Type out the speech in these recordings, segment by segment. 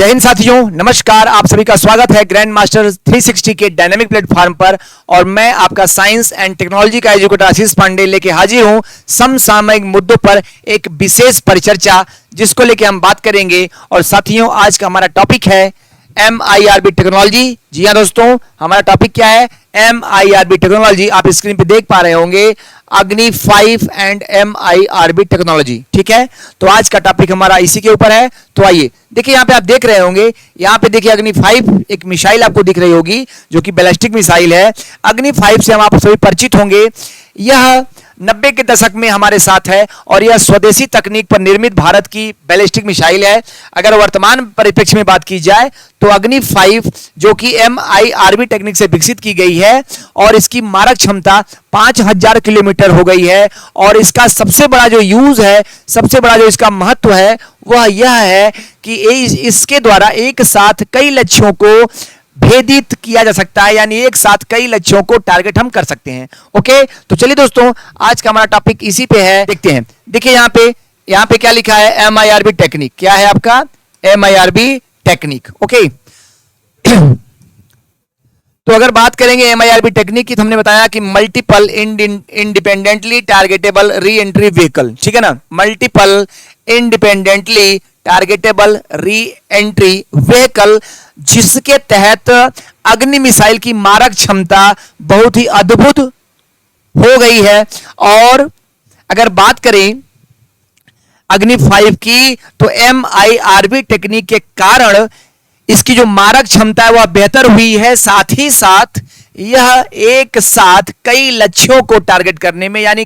जय हिंद साथियों, नमस्कार। आप सभी का स्वागत है ग्रैंड मास्टर 360 के डायनेमिक प्लेटफॉर्म पर। और मैं आपका साइंस एंड टेक्नोलॉजी का एजुकेटर आशीष पांडे लेके हाजिर हूं समसामयिक मुद्दों पर एक विशेष परिचर्चा, जिसको लेके हम बात करेंगे। और साथियों, आज का हमारा टॉपिक है MIRB टेक्नोलॉजी। जी हाँ दोस्तों, हमारा टॉपिक क्या है? MIRB technology. आप स्क्रीन पे देख पा रहे होंगे अग्नि 5 एंड MIRB टेक्नोलॉजी। ठीक है, तो आज का टॉपिक हमारा इसी के ऊपर है। तो आइए देखिए, यहाँ पे आप देख रहे होंगे, यहाँ पे देखिए अग्नि 5 एक मिसाइल आपको दिख रही होगी, जो कि बैलिस्टिक मिसाइल है। अग्नि 5 से हम आप सभी परिचित होंगे। यह 90 के दशक में हमारे साथ है और यह स्वदेशी तकनीक पर निर्मित भारत की बैलिस्टिक मिसाइल है। अगर वर्तमान परिप्रेक्ष्य में बात की जाए तो अग्नि 5 जो कि MIRB टेक्निक से विकसित की गई है और इसकी मारक क्षमता 5000 किलोमीटर हो गई है। और इसका सबसे बड़ा जो यूज है, सबसे बड़ा जो इसका महत्व है, वह यह है कि इसके द्वारा एक साथ कई लक्ष्यों को भेदित किया जा सकता है, यानी एक साथ कई लक्ष्यों को टारगेट हम कर सकते हैं। ओके, तो चलिए दोस्तों, आज का हमारा टॉपिक इसी पे है। देखते हैं। देखिए यहाँ पे क्या लिखा है? MIRB technique. क्या है आपका? MIRB technique. ओके तो अगर बात करेंगे MIRB टेक्निक की, तो हमने बताया कि multiple independently targetable re entry vehicle. ठीक है ना, multiple independently targetable re entry vehicle, जिसके तहत अग्नि मिसाइल की मारक क्षमता बहुत ही अद्भुत हो गई है। और अगर बात करें अग्नि 5 की, तो MIRB टेक्निक के कारण इसकी जो मारक क्षमता है वह बेहतर हुई है। साथ ही साथ यह एक साथ कई लक्ष्यों को टारगेट करने में, यानी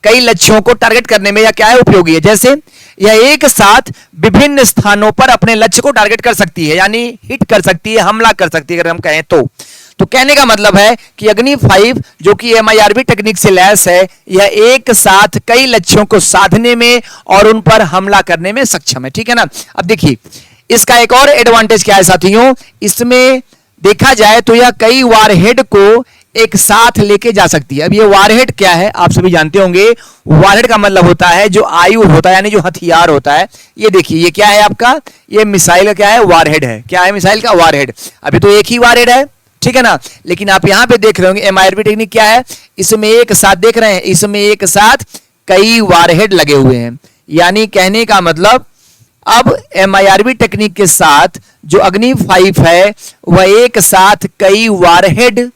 कई लक्ष्यों को टारगेट करने में यह क्या है? उपयोगी है। जैसे यह एक साथ विभिन्न स्थानों पर अपने लक्ष्य को टारगेट कर सकती है, यानी हिट कर सकती है, हमला कर सकती है अगर हम कहें तो कहने का मतलब है कि अग्नि 5 जो कि MIRB टेक्निक से लैस है, यह एक साथ कई लक्ष्यों को साधने में और उन पर हमला करने में सक्षम है। ठीक है ना। अब देखिए, इसका एक और एडवांटेज क्या है साथियों? इसमें देखा जाए तो यह कई वारहेड को एक साथ लेके जा सकती है। अब ये वारहेड क्या है आप सभी जानते होंगे। वारहेड का मतलब होता है जो आयुध होता है, यानी जो हथियार होता है। ये देखिए, ये क्या है आपका? ये मिसाइल का क्या है? वारहेड है। क्या है मिसाइल का? वारहेड। अभी तो एक ही वारहेड है, ठीक है ना, लेकिन आप यहां पे देख रहे होंगे MIRB टेक्निक क्या है, इसमें एक साथ देख रहे हैं, इसमें एक साथ कई वारहेड लगे हुए हैं। यानी कहने का मतलब, अब MIRB टेक्निक के साथ जो अग्नि 5 है वह एक साथ कई वारहेड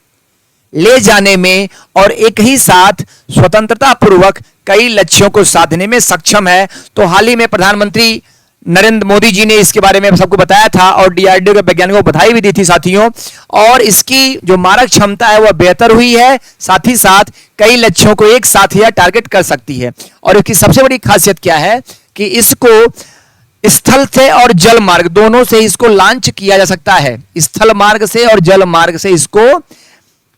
ले जाने में और एक ही साथ स्वतंत्रता पूर्वक कई लक्ष्यों को साधने में सक्षम है। तो हाल ही में प्रधानमंत्री नरेंद्र मोदी जी ने इसके बारे में सबको बताया था और DRDO के वैज्ञानिकों को बधाई भी दी थी साथियों। और इसकी जो मारक क्षमता है वह बेहतर हुई है, साथ ही साथ कई लक्ष्यों को एक साथ यह टारगेट कर सकती है। और इसकी सबसे बड़ी खासियत क्या है कि इसको स्थल से और जल मार्ग दोनों से इसको लॉन्च किया जा सकता है। स्थल मार्ग से और जल मार्ग से इसको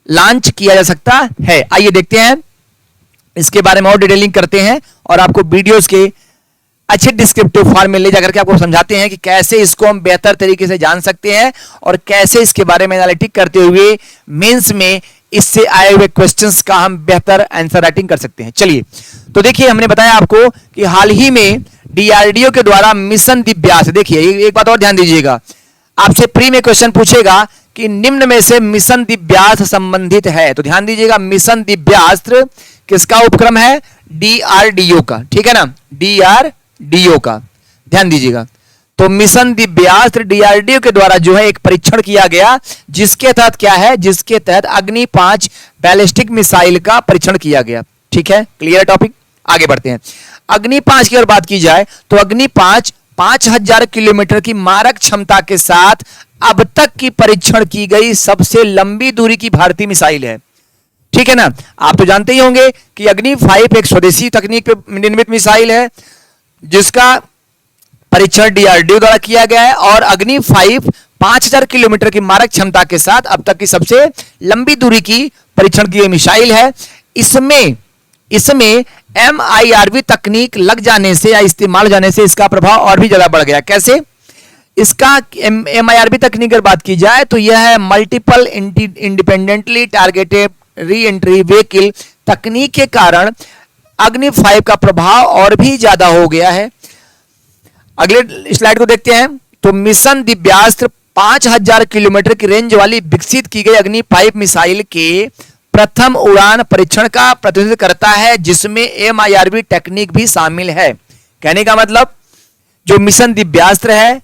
लॉन्च किया जा सकता है। आइए देखते हैं इसके बारे में और डिटेलिंग करते हैं और आपको वीडियोस के अच्छे डिस्क्रिप्टिव फॉर्म में ले जाकर के आपको समझाते हैं कि कैसे इसको हम बेहतर तरीके से जान सकते हैं और कैसे इसके बारे में एनालिटिक करते हुए मेंस में इससे आए हुए क्वेश्चंस का हम बेहतर आंसर राइटिंग कर सकते हैं। चलिए, तो देखिए, हमने बताया आपको कि हाल ही में DRDO के द्वारा मिशन दिव्यास्त्र, देखिए एक बात और ध्यान दीजिएगा, आपसे प्री में क्वेश्चन पूछेगा कि निम्न में से मिशन दिव्यास्त्र संबंधित है। तो ध्यान दीजिएगा, मिशन दिव्यास्त्र किसका उपक्रम है? DRDO का। ठीक है ना, DRDO का ध्यान दीजिएगा। तो मिशन दिव्यास्त्र DRDO के द्वारा जो है एक परीक्षण किया गया, जिसके तहत क्या है? जिसके तहत अग्नि 5 बैलिस्टिक मिसाइल का परीक्षण किया गया। ठीक है, क्लियर टॉपिक। आगे बढ़ते हैं। अग्नि 5 की अगर बात की जाए तो अग्नि 5 5000 किलोमीटर की मारक क्षमता के साथ अब तक की परीक्षण की गई सबसे लंबी दूरी की भारतीय मिसाइल है। ठीक है ना। आप तो जानते ही होंगे कि अग्नि 5 एक स्वदेशी तकनीक पे निर्मित मिसाइल है, जिसका परीक्षण DRDO द्वारा किया गया है। और अग्नि 5 5000 किलोमीटर की मारक क्षमता के साथ अब तक की सबसे लंबी दूरी की परीक्षण की गई मिसाइल है। इसमें MIRB तकनीक लग जाने से या इस्तेमाल जाने से इसका प्रभाव और भी ज्यादा बढ़ गया। कैसे? इसका MIRB तकनीक अगर बात की जाए तो यह है multiple independently targeted re entry vehicle तकनीक के कारण अग्नि 5 का प्रभाव और भी ज्यादा हो गया है। अगले स्लाइड को देखते हैं। तो मिशन दिव्यास्त्र 5000 किलोमीटर की रेंज वाली विकसित की गई अग्नि 5 मिसाइल के प्रथम उड़ान परीक्षण का प्रतिनिधित्व करता है, जिसमें MIRV टेक्निक भी शामिल है। कहने का मतलब जो मिशन दिव्यास्त्र है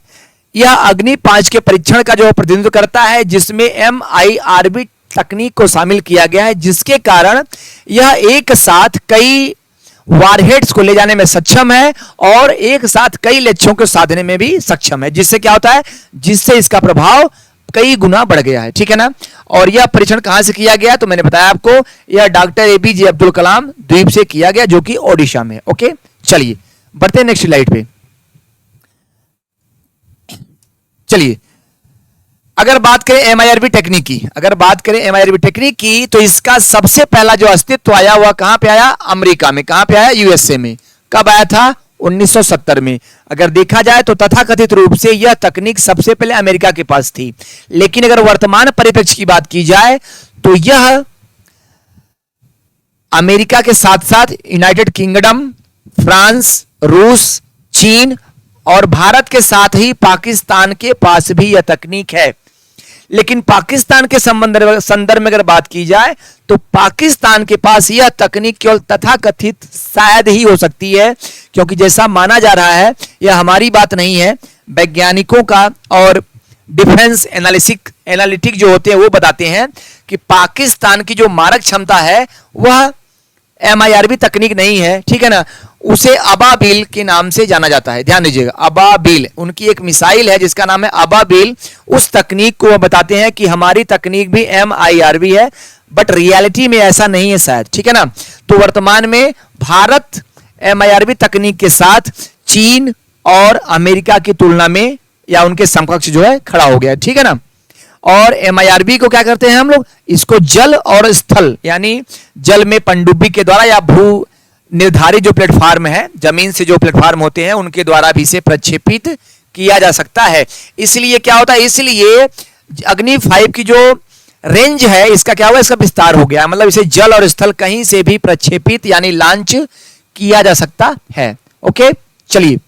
यह अग्नि 5 के परीक्षण का जो प्रतिनिधित्व करता है, जिसमें MIRV तकनीक को शामिल किया गया है, जिसके कारण यह एक साथ कई वारहेड्स को ले जाने में सक्षम है और एक साथ कई लक्ष्यों को साधने में भी सक्षम है। जिससे क्या होता है, जिससे इसका प्रभाव कई गुना बढ़ गया है। ठीक है ना। और यह परीक्षण कहां से किया गया, तो मैंने बताया आपको, यह डॉक्टर APJ अब्दुल कलाम द्वीप से किया गया, जो कि ओडिशा में। ओके, चलिए बढ़ते हैं नेक्स्ट स्लाइड पे। चलिए, अगर बात करें MIRV टेक्निक की, MIRV टेक्निक की, तो इसका सबसे पहला जो अस्तित्व आया हुआ कहां पे आया, अमेरिका में। कहां पे आया, USA में। कब आया था, 1970 में। अगर देखा जाए तो तथाकथित रूप से यह तकनीक सबसे पहले अमेरिका के पास थी, लेकिन अगर वर्तमान परिप्रेक्ष्य की बात की जाए तो यह अमेरिका के साथ साथ यूनाइटेड किंगडम, फ्रांस, रूस, चीन और भारत के साथ ही पाकिस्तान के पास भी यह तकनीक है। लेकिन पाकिस्तान के संदर्भ में अगर बात की जाए तो पाकिस्तान के पास यह तकनीक केवल तथाकथित शायद ही हो सकती है, क्योंकि जैसा माना जा रहा है, यह हमारी बात नहीं है, वैज्ञानिकों का और डिफेंस एनालिटिक जो होते हैं वो बताते हैं कि पाकिस्तान की जो मारक क्षमता है वह MIRV तकनीक नहीं है। ठीक है ना। उसे अबाबिल के नाम से जाना जाता है। ध्यान दीजिएगा, अबाबिल उनकी एक मिसाइल है जिसका नाम है अबाबिल। उस तकनीक को वो बताते हैं कि हमारी तकनीक भी MIRV है, बट रियलिटी में ऐसा नहीं है शायद। ठीक है ना। तो वर्तमान में भारत MIRV तकनीक के साथ चीन और अमेरिका की तुलना में या उनके समकक्ष जो है खड़ा हो गया। ठीक है ना। और MIRV को क्या करते हैं हम लोग, इसको जल और स्थल यानी जल में पनडुब्बी के द्वारा या भू निर्धारित जो प्लेटफॉर्म है, जमीन से जो प्लेटफॉर्म होते हैं उनके द्वारा भी इसे प्रक्षेपित किया जा सकता है। इसलिए क्या होता है, इसलिए अग्नि 5 की जो रेंज है इसका क्या हुआ, इसका विस्तार हो गया। मतलब इसे जल और स्थल कहीं से भी प्रक्षेपित यानी लॉन्च किया जा सकता है। ओके, चलिए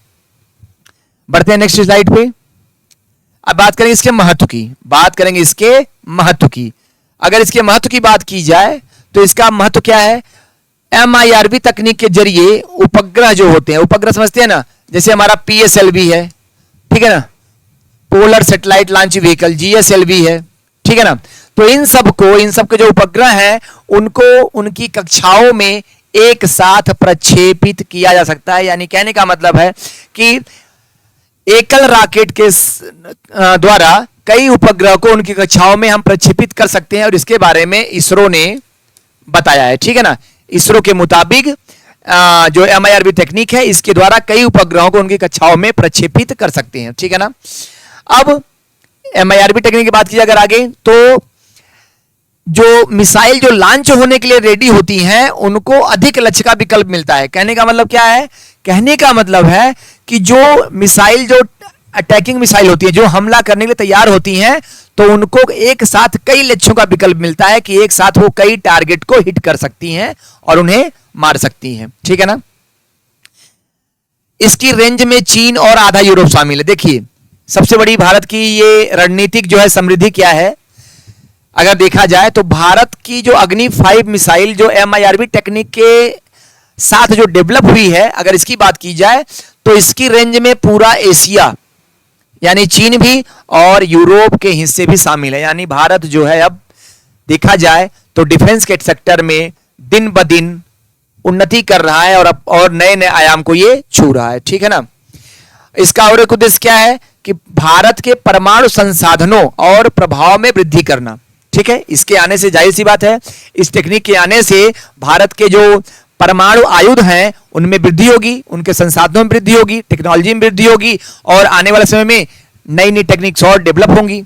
बढ़ते हैं नेक्स्ट स्लाइड पे। अब बात करेंगे इसके महत्व की। अगर इसके महत्व की बात की जाए तो इसका महत्व क्या है, MIRV तकनीक के जरिए उपग्रह जो होते हैं, उपग्रह समझते हैं ना, जैसे हमारा PSLV है, ठीक है ना, polar satellite launch vehicle GSLV है, ठीक है ना। तो इन सबके जो उपग्रह हैं उनको उनकी कक्षाओं में एक साथ प्रक्षेपित किया जा सकता है। यानी कहने का मतलब है कि एकल रॉकेट के द्वारा कई उपग्रह को उनकी कक्षाओं में हम प्रक्षेपित कर सकते हैं, और इसके बारे में इसरो ने बताया है। ठीक है ना। इसरो के मुताबिक जो MIRV टेक्निक है इसके द्वारा कई उपग्रहों को उनकी कक्षाओं में प्रक्षेपित कर सकते हैं। ठीक है ना। अब MIRV टेक्निक की बात की अगर आगे, तो जो मिसाइल जो लॉन्च होने के लिए रेडी होती हैं उनको अधिक लक्ष्य का विकल्प मिलता है। कहने का मतलब क्या है, कहने का मतलब है कि जो मिसाइल जो अटैकिंग मिसाइल होती है, जो हमला करने के लिए तैयार होती हैं, तो उनको एक साथ कई लक्ष्यों का विकल्प मिलता है कि एक साथ वो कई टारगेट को हिट कर सकती हैं और उन्हें मार सकती हैं। ठीक है ना। इसकी रेंज में चीन और आधा यूरोप शामिल है। देखिए सबसे बड़ी भारत की ये रणनीतिक जो है समृद्धि क्या है, अगर देखा जाए तो भारत की जो अग्नि 5 मिसाइल जो MIRV टेक्निक के साथ जो डेवलप हुई है, अगर इसकी बात की जाए तो इसकी रेंज में पूरा एशिया यानी चीन भी और यूरोप के हिस्से भी शामिल है। यानी भारत जो है अब देखा जाए तो डिफेंस के सेक्टर में दिन ब दिन उन्नति कर रहा है और नए नए आयाम को ये छू रहा है। ठीक है ना। इसका और एक उद्देश्य क्या है कि भारत के परमाणु संसाधनों और प्रभाव में वृद्धि करना। ठीक है। इसके आने से जाहिर सी बात है, इस टेक्निक के आने से भारत के जो परमाणु आयुध हैं उनमें वृद्धि होगी, उनके संसाधनों में वृद्धि होगी, टेक्नोलॉजी में वृद्धि होगी, और आने वाले समय में नई नई टेक्निक्स और डेवलप होंगी,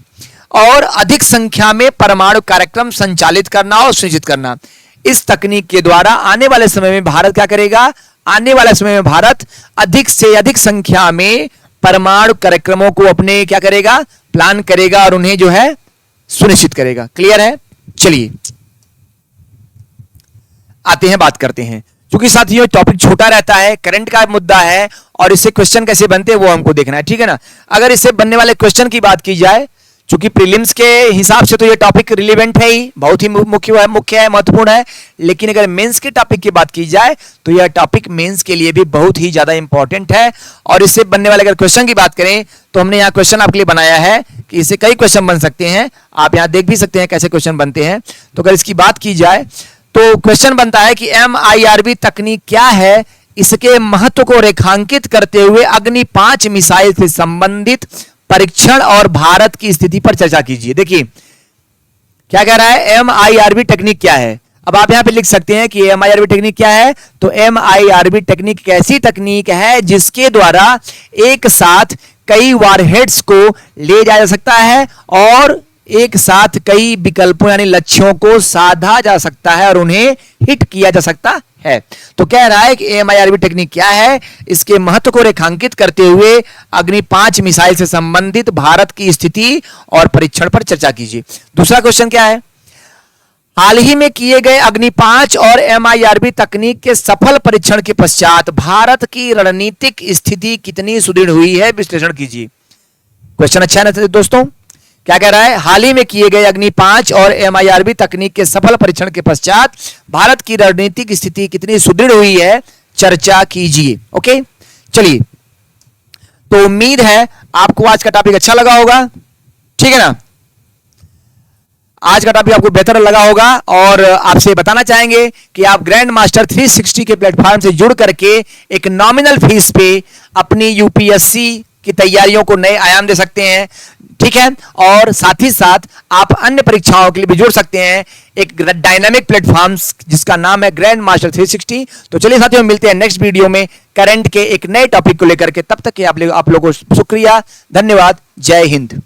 और अधिक संख्या में परमाणु कार्यक्रम संचालित करना और सुनिश्चित करना। इस तकनीक के द्वारा आने वाले समय में भारत क्या करेगा, आने वाले समय में भारत अधिक से अधिक संख्या में परमाणु कार्यक्रमों को अपने क्या करेगा, प्लान करेगा और उन्हें जो है सुनिश्चित करेगा। क्लियर है। चलिए आते हैं, बात करते हैं क्योंकि साथियों टॉपिक छोटा रहता है, करंट का मुद्दा है और इससे क्वेश्चन कैसे बनते हैं वो हमको देखना है, ठीक है ना। अगर इससे बनने वाले क्वेश्चन की बात की जाए, चूंकि प्रीलिम्स के हिसाब से तो ये टॉपिक रिलेवेंट है ही, बहुत ही मुख्य है, महत्वपूर्ण है, लेकिन अगर मेंस के टॉपिक की बात की जाए तो यह टॉपिक मेंस के लिए भी बहुत ही ज्यादा इंपॉर्टेंट है। और इससे बनने वाले अगर क्वेश्चन की बात करें तो हमने यहाँ क्वेश्चन आपके लिए बनाया है कि इससे कई क्वेश्चन बन सकते हैं, आप यहाँ देख भी सकते हैं कैसे क्वेश्चन बनते हैं। तो अगर इसकी बात की जाए तो क्वेश्चन बनता है कि MIRV तकनीक क्या है, इसके महत्व को रेखांकित करते हुए अग्नि 5 मिसाइल से संबंधित परीक्षण और भारत की स्थिति पर चर्चा कीजिए। देखिए क्या कह रहा है, MIRV टेक्निक क्या है। अब आप यहां पे लिख सकते हैं कि MIRV टेक्निक क्या है। तो MIRV टेक्निक एक ऐसी तकनीक है जिसके द्वारा एक साथ कई वारहेड्स को ले जाया जा सकता है और एक साथ कई विकल्पों यानी लक्ष्यों को साधा जा सकता है और उन्हें हिट किया जा सकता है। तो कह रहा है कि MIRV टेक्निक क्या है, इसके महत्व को रेखांकित करते हुए अग्नि 5 मिसाइल से संबंधित भारत की स्थिति और परीक्षण पर चर्चा कीजिए। दूसरा क्वेश्चन क्या है, हाल ही में किए गए अग्नि 5 और MIRV तकनीक के सफल परीक्षण के पश्चात भारत की रणनीतिक स्थिति कितनी सुदृढ़ हुई है, विश्लेषण कीजिए। क्वेश्चन अच्छा है ना दोस्तों। क्या कह रहा है, हाल ही में किए गए अग्नि 5 और MIRV तकनीक के सफल परीक्षण के पश्चात भारत की रणनीतिक स्थिति कितनी सुदृढ़ हुई है, चर्चा कीजिए। ओके चलिए, तो उम्मीद है आपको आज का टॉपिक अच्छा लगा होगा, ठीक है ना। आज का टॉपिक आपको बेहतर लगा होगा और आपसे बताना चाहेंगे कि आप ग्रैंड मास्टर 360 के प्लेटफॉर्म से जुड़ करके एक नॉमिनल फीस पे अपनी UPSC की तैयारियों को नए आयाम दे सकते हैं, ठीक है। और साथ ही साथ आप अन्य परीक्षाओं के लिए भी जुड़ सकते हैं एक डायनामिक प्लेटफॉर्म जिसका नाम है ग्रैंड मास्टर 360। तो चलिए साथियों, मिलते हैं नेक्स्ट वीडियो में करंट के एक नए टॉपिक को लेकर के। तब तक के आप लोगों को शुक्रिया, धन्यवाद, जय हिंद।